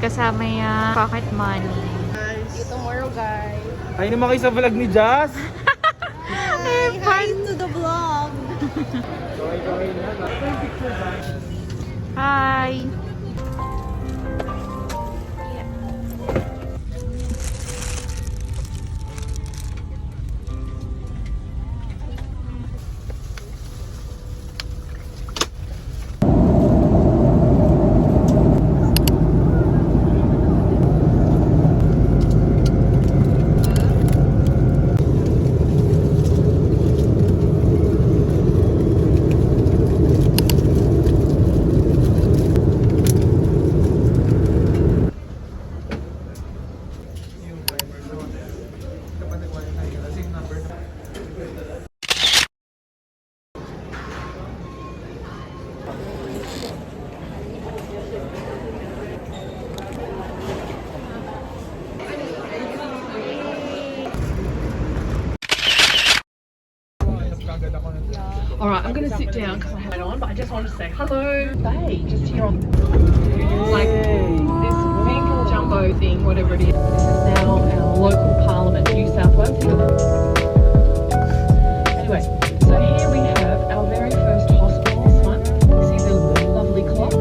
kasama yung pocket money. See you tomorrow, guys. Ay naman kayo sa vlog ni Jazz. Hi to the vlog. Hi! Alright, I'm going to sit down because I have it on, but I just want to say hello. Hey, just here on like this big jumbo thing, whatever it is. This is now our local parliament, New South Wales. Anyway, so here we have our very first hospital, this one. You see the lovely clock?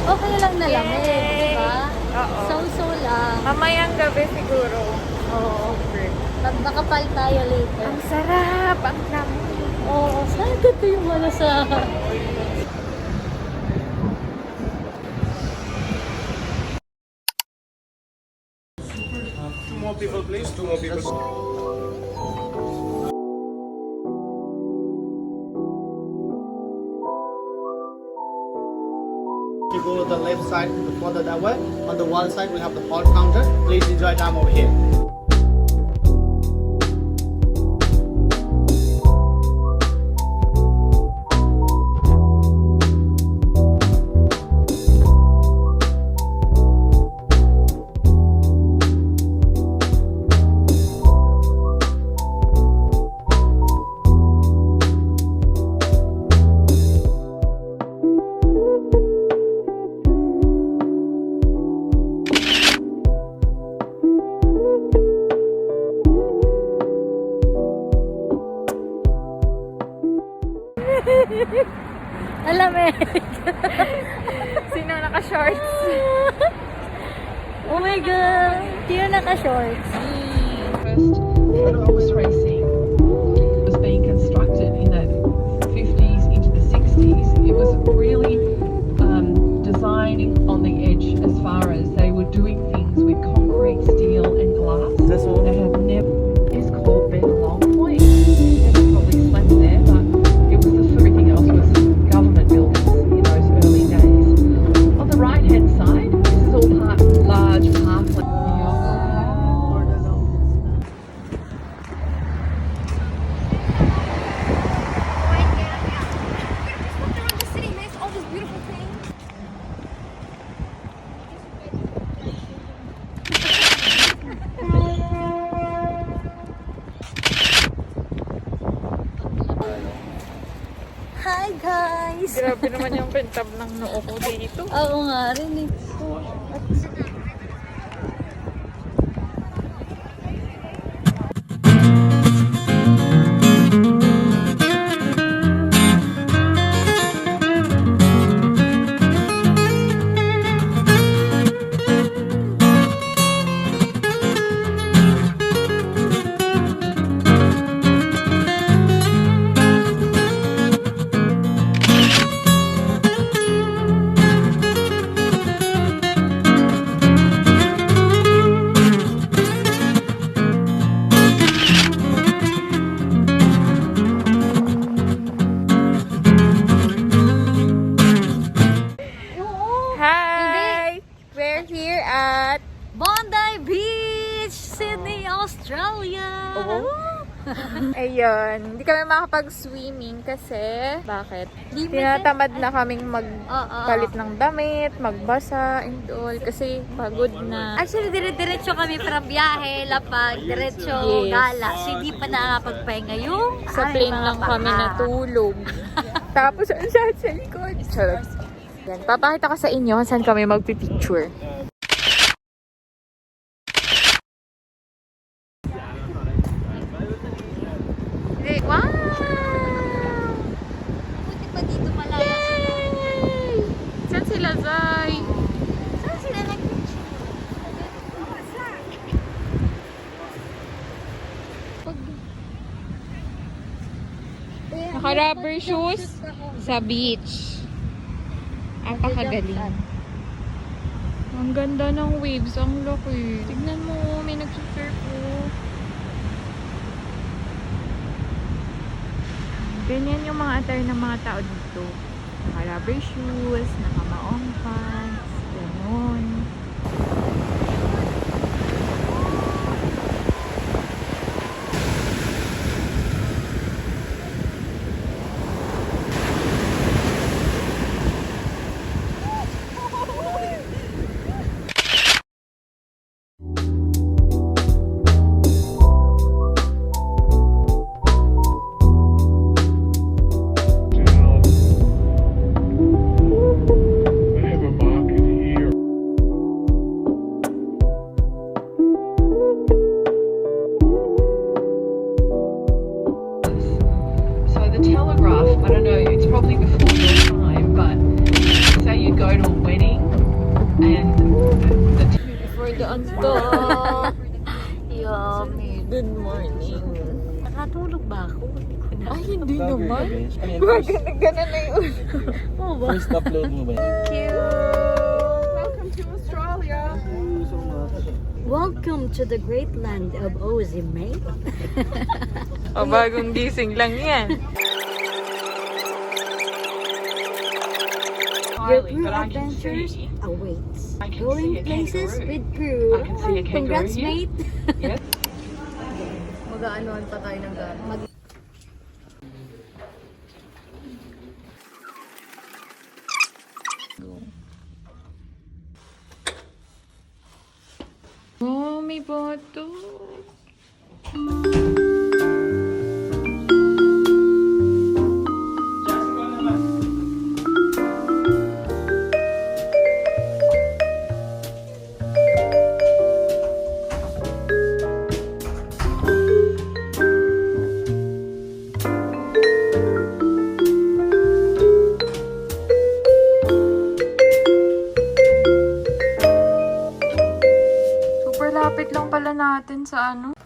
Okay lang na lamig, di ba? Oo. So lang. Mamayang gabi siguro. Oo. Nakapal tayo later. Ang sarap! Ang dami. Oo, saan dito yung malasahan? Two more people please, two more people. You go to the left side, further that way. On the one side, we have the hall counter. Please enjoy time over here. Alam eh. Sino naka-shorts? Oh my God. Sino naka-shorts? First horse racing was being constructed in the 50s into the 60s. It was really designing on the edge as far as they were doing things with concrete, steel and glass. This one? They have never, it's called Ben Long Point. Never probably slept there, but it was everything else was government buildings in those early days. On the right hand side, this is all part large parkland. Hi guys! Grabe naman yung pintab ng noo ko dito. Oo nga rin eh. at Bondi Beach, Sydney, Australia. oh, Ayun. Hindi kami makapag-swimming kasi, bakit? Libre Tinatamad na kaming Oo. magpalit ng damit, magbasa, and all. Kasi pagod na. Actually, dire-diretso kami from biyahe, lapag, diretso, Yes. gala. So, hindi pa nakakapagpahinga yung Sa aming plane mga lang kami paa. natulog. Tapos, ang sad sa likod. Charot. Yan. Papakita ko sa inyo kung saan kami magpipicture. Wow! Buti pa dito malaya sila. Yay! Saan sila, Zay? Saan sila nag-picture? Naka-rubber shoes sa beach. Ang pakagaling. Ang ganda ng waves. Ang laki. Tignan mo, may nag-surf po. Ganyan yung mga attire ng mga tao dito. Naka-rubber shoes, naka-maong pants, ganun. I have a market here. So the Telegraph, I don't know, it's probably before your time, but say you go to a wedding and the For the unstock. Yummy. Good morning. Nakatulog ba ako? Hindi ko na. Ay, hindi naman. Gana na yung Oo ba? First upload mo ba yun? Welcome to Australia. Welcome to the great land of Ozime. O, bagong gising lang yan. Your Peru adventures awaits. Going places with Peru. Congrats, mate. Mag-aanoan pa tayo ng gano'n. Oh, may bato. Super lapit lang pala natin sa ano.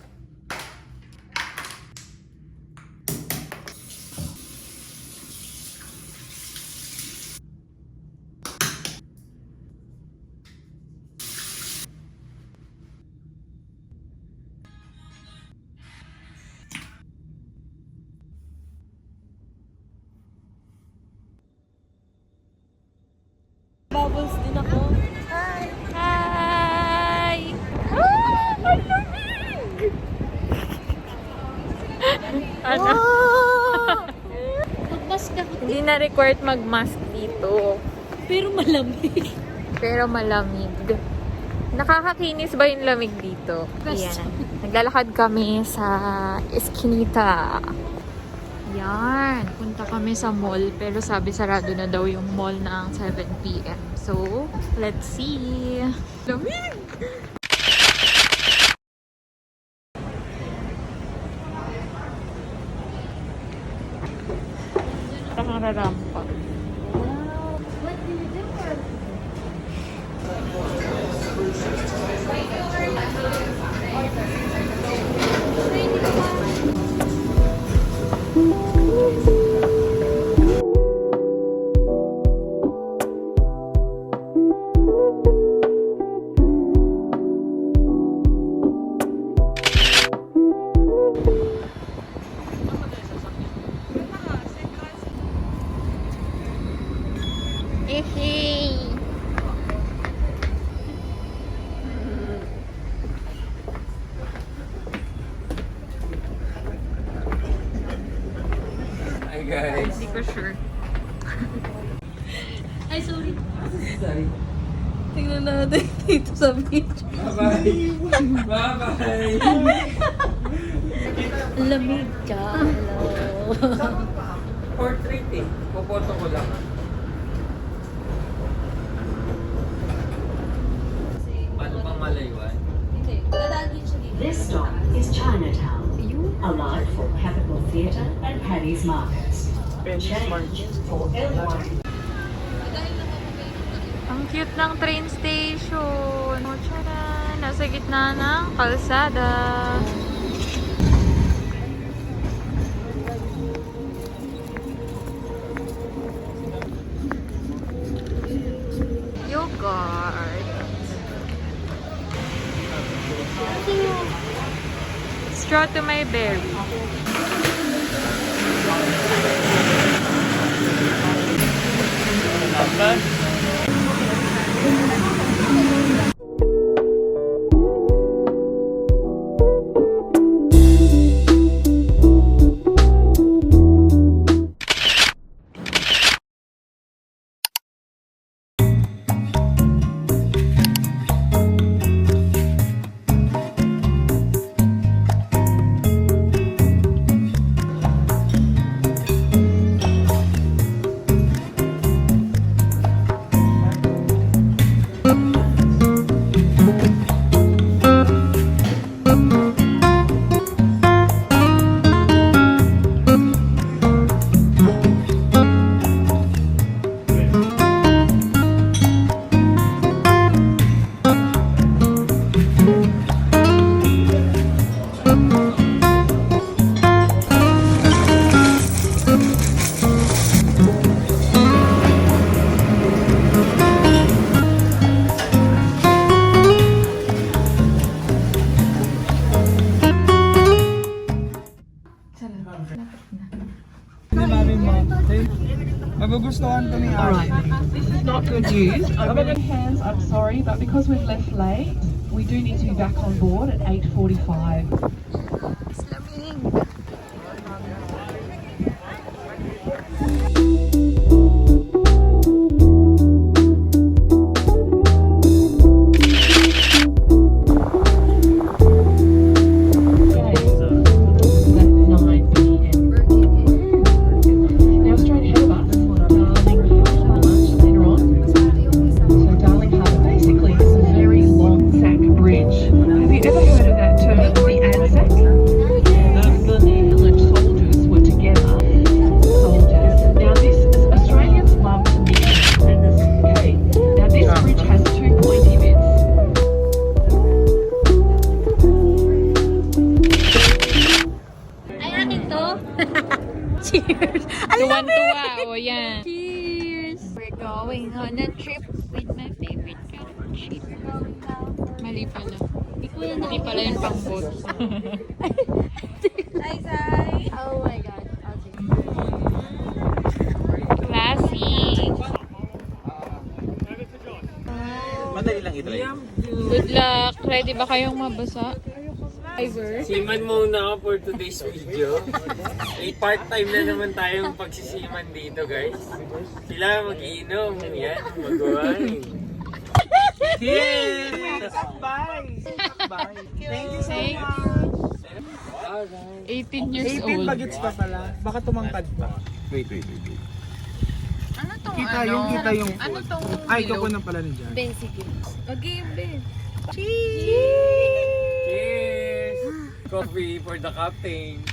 Bubbles din ako. Hi! Ang lamig! Ano? Mag-mask ako. Hindi na required mag-mask dito. Pero malamig. Pero malamig. Nakakakinis ba yung lamig dito? Yes. Yan. Naglalakad kami sa Eskinita. Yan. Punta kami sa mall. Pero sabi sarado na daw yung mall ng 7 p.m. So, let's see. Lamig! Parang rarampa. What do you do? guys. Hindi ko sure. Ay, sorry. Sorry. Tingnan natin dito sa video. Bye-bye. Bye-bye. Lamig ka. Hello. Portrait eh. Pupoto ko lang. Paano bang malaywan? Hindi. Dadaan din siya dito. This stop is Chinatown, a line for Capitol Theatre and Paddy's Markets. Change for L1. Ang cute ng train station. Oh, tcharan! Nasa gitna ng kalsada. Yogurt. Straw to my berry. Magugustuhan to ni Alright, this is not good news. I'm going to hands, I'm sorry, but because we've left late, we do need to be back on board at 8:45. Cheers! Tuwan-tuwa. O yan. Cheers! We're going on a trip with my favorite country. Mali pala. Mali pala yung pang boat. Sai! Oh my god. Classic. Madali lang ito. Good luck. Ready ba kayong mabasa? Siman muna ako for today's video. May part-time na naman tayong pagsisiman dito, guys. Sila mag-iinom. Yan, mag-wine. Yes! Bye! Bye! Thank you so much! 18 years 18 old. bagets pa pala. Baka tumangkad pa. Wait. Ano tong Kita yung Ano food. tong Ay, kuko na pala ni Jan. Basic. Okay, Ben. Cheers! Coffee for the captain.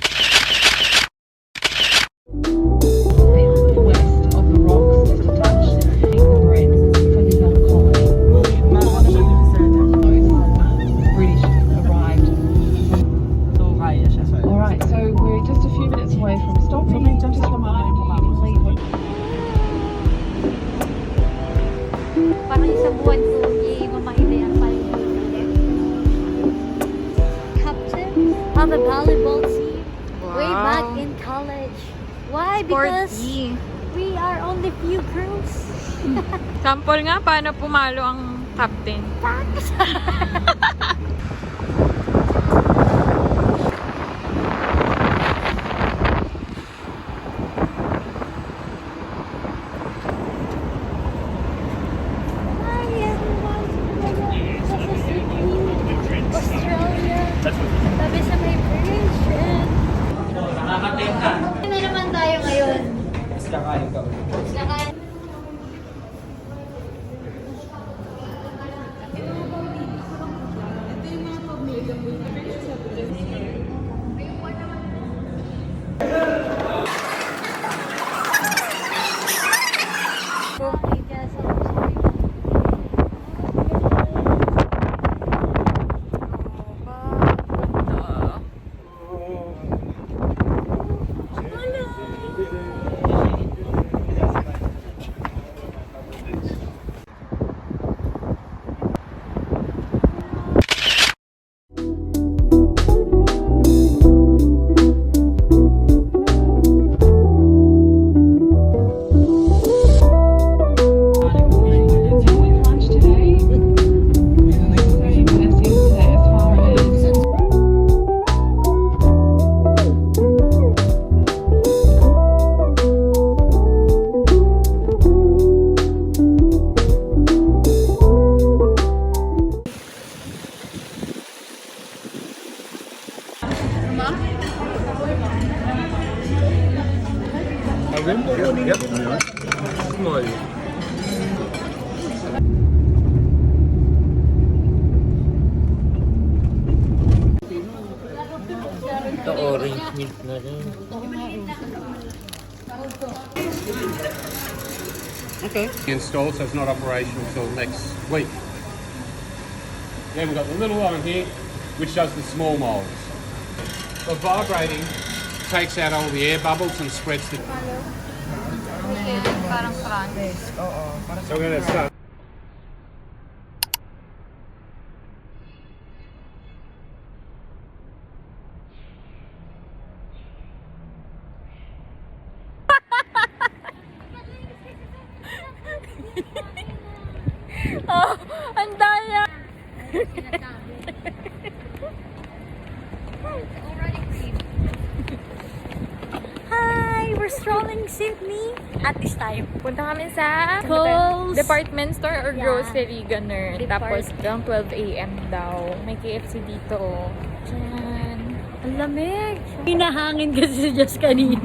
West of the rocks, just a touch, the bread for the young colony. British arrived. So, kaya siya. Alright, so we're just a few minutes away from stopping. Just remind you, you can leave when Parang isang buwan ko, mamailayan pa yung captain of a volleyball team way back in college. Why? Because Sporty. we are on the few crews. Sample nga, paano pumalo ang captain? Small. Ito orange milk na rin. Installed, so it's not operational till next week. Then we've got the little one here, which does the small molds. The vibrating takes out all the air bubbles and spreads the. Parang France. So we're going to start. Oh, ang daya! Hi! We're strolling Sydney at this time. Punta kami sa Coles. department store or Yeah. grocery, ganun. Depart- Tapos hanggang 12 a.m. daw. May KFC dito. Diyan. Ang lamig! Hinahangin kasi just kanina.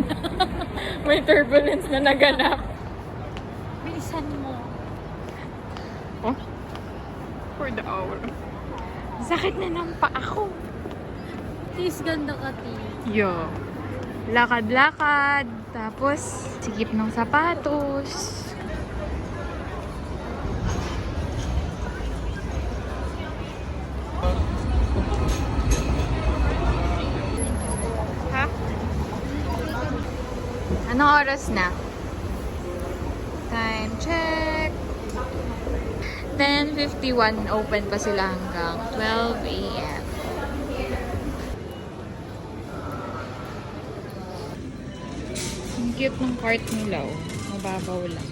May turbulence na naganap. Bilisan mo. Oh? For the hour. Sakit na ng paa ko. Tis ganda ka, Ti. Yo. Lakad-lakad. Tapos, sikip ng sapatos. Ha? Anong oras na? Time check. 10:51. Open pa sila hanggang 12 a.m. Ang cute ng cart nila, oh. Mababaw lang.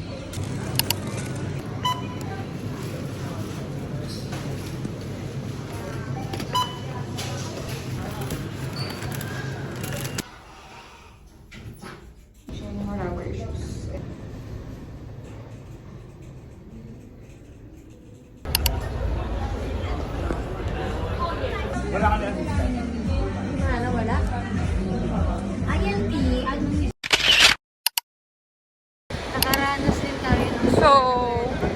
Ayan, Ti. Nakaranas din tayo ng So,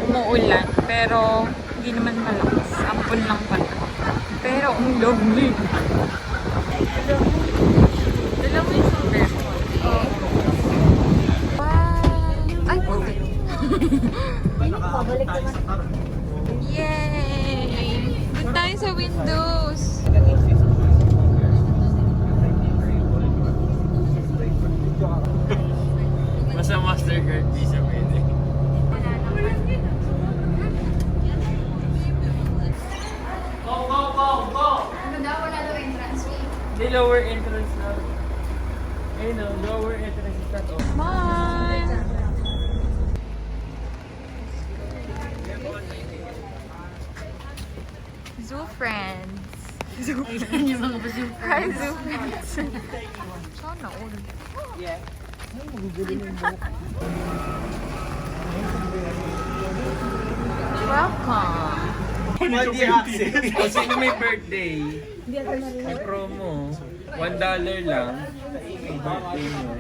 umuulan. Pero, hindi naman malakas. Ampun lang pala. Pero, ang lovely. Dala mo yung sombrero. Wow! Ay, okay. pabalik naman. Yay! Doon tayo sa windows. Basta Mastercard Visa pwede. May lower entrance na. Ayun no, lower entrance is that all. Bye! Zoo friends. Zoo friends. Hi, zoo friends. Sana all. Welcome. O sino may birthday? May promo. $1 lang. May birthday mo.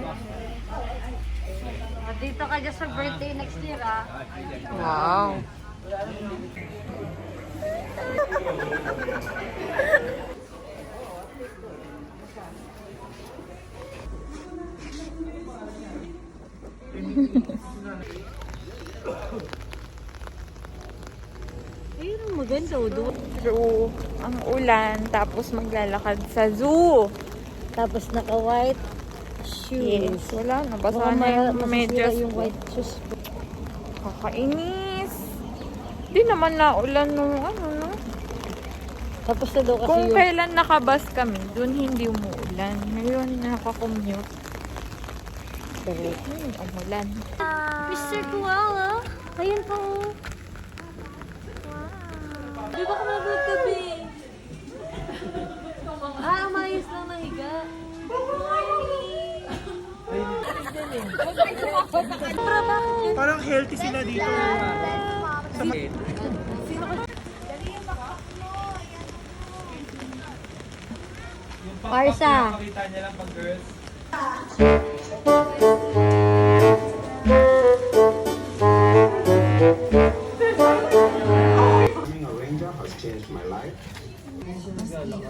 Dito ka dyan sa birthday next year, ah. Wow. Ayun, ang maganda, doon. True. Ang ulan, tapos maglalakad sa zoo. Tapos naka-white shoes. Yes, wala. Nabasa Baka na yung masisira medyas yung ko. white shoes. Kakainis. Di naman naulan nung ano, no? Tapos na daw kasi Kung yung... kailan nakabas kami, dun hindi umuulan. Ngayon, nakakommute. Umulan. Mr. Koala! Ayun po. Di ba kumabot gabi? Umayos lang nahiga. Parang healthy sila dito. Parsa. Makita niya lang pag girls. Becoming a ranger has changed my life.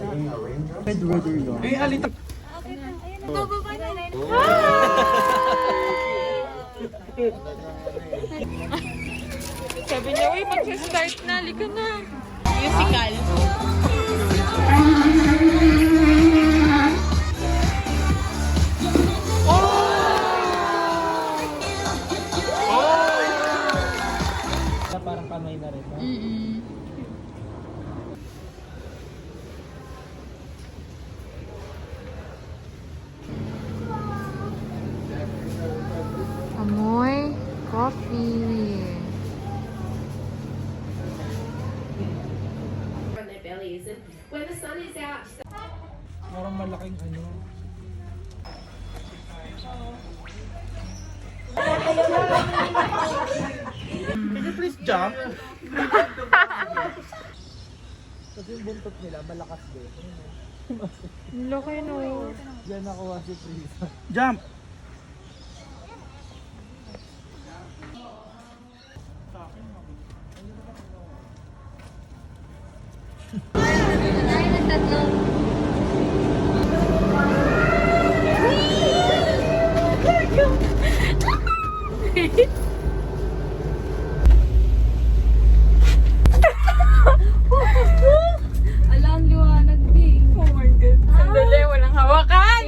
Being a ranger. Sabi niya, uy, magsa-start na. Halika na. Musical. Parang kamay na rin. No? Amoy coffee. Parang malaking ano. Can you please jump? Kasi yung buntot nila, malakas din. Laki no. Diyan nakuha si Prisa. Jump. Alam, liwanag din. Oh my God. Sandali, walang hawakan.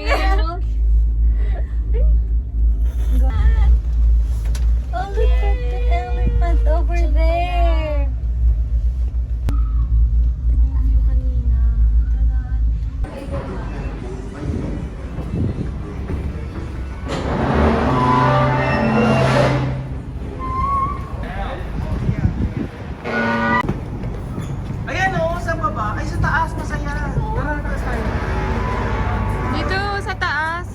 Oh, look at the elephant over there. Tingnan mo kanina. Ayan o, sa baba. Ay, sa taas, masaya. Tara, taas tayo. Dito sa taas.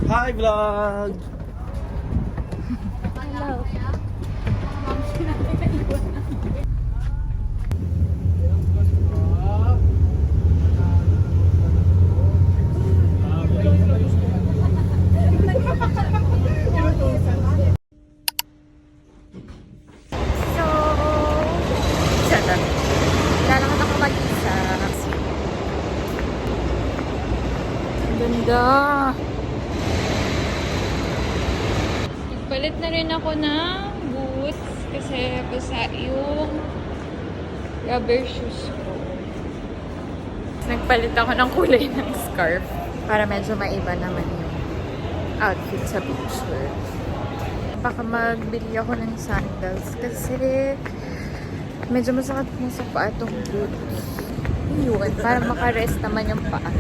Hi, vlog! Hello. So, sada. Lalakad ako mag-isa. Ang ganda. Nagpalit na rin ako ng boots kasi basa yung rubber shoes ko. Nagpalit ako ng kulay ng scarf para medyo maiba naman yung outfit sa picture. Baka magbili ako ng sandals kasi medyo masakit na sa paa itong boots. Yun, para makarest naman yung paa.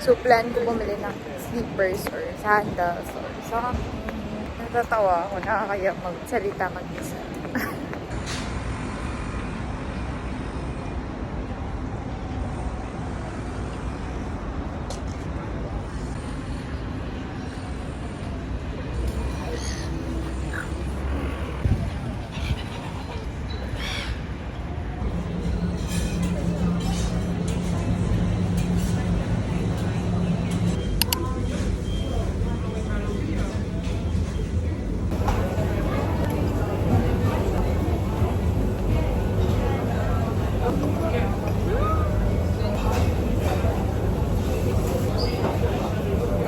So, plan ko bumili ng slippers or sandals or something. Natatawa ako, nakakaya magsalita mag-isa.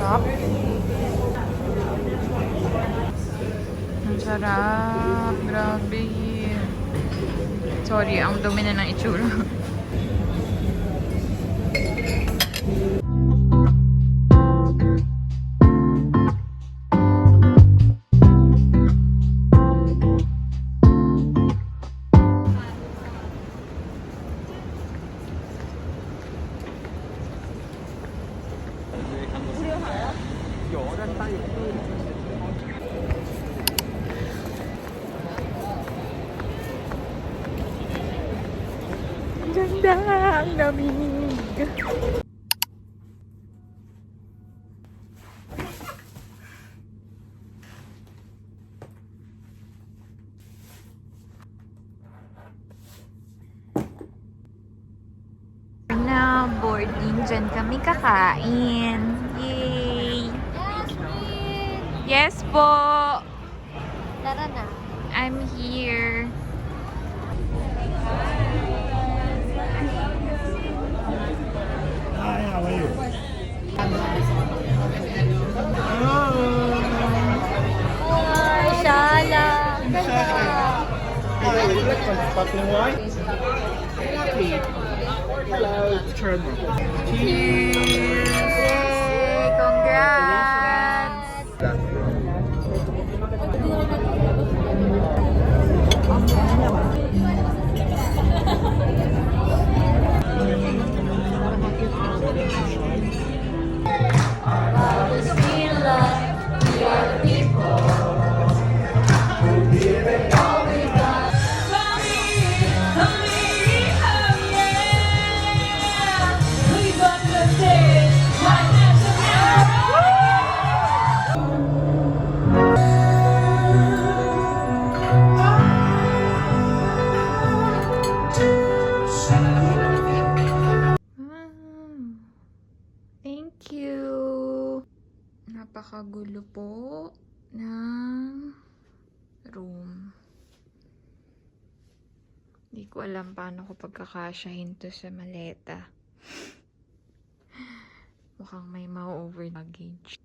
Sarap. Ang sarap. Grabe. Sorry, ang dumi na ng itsura. Ganda, ang lamig. Na boarding dyan kami kakain. Yay! Yes po! Tara na. I'm here. Hi, how are you? Hi, Shala. Hi, would you like some sparkling wine? Hello, Chernobyl. Yay! Congrats! Thank you. Napakagulo po ng room. Hindi ko alam paano ko pagkakasyahin to sa maleta. Mukhang may ma-over luggage.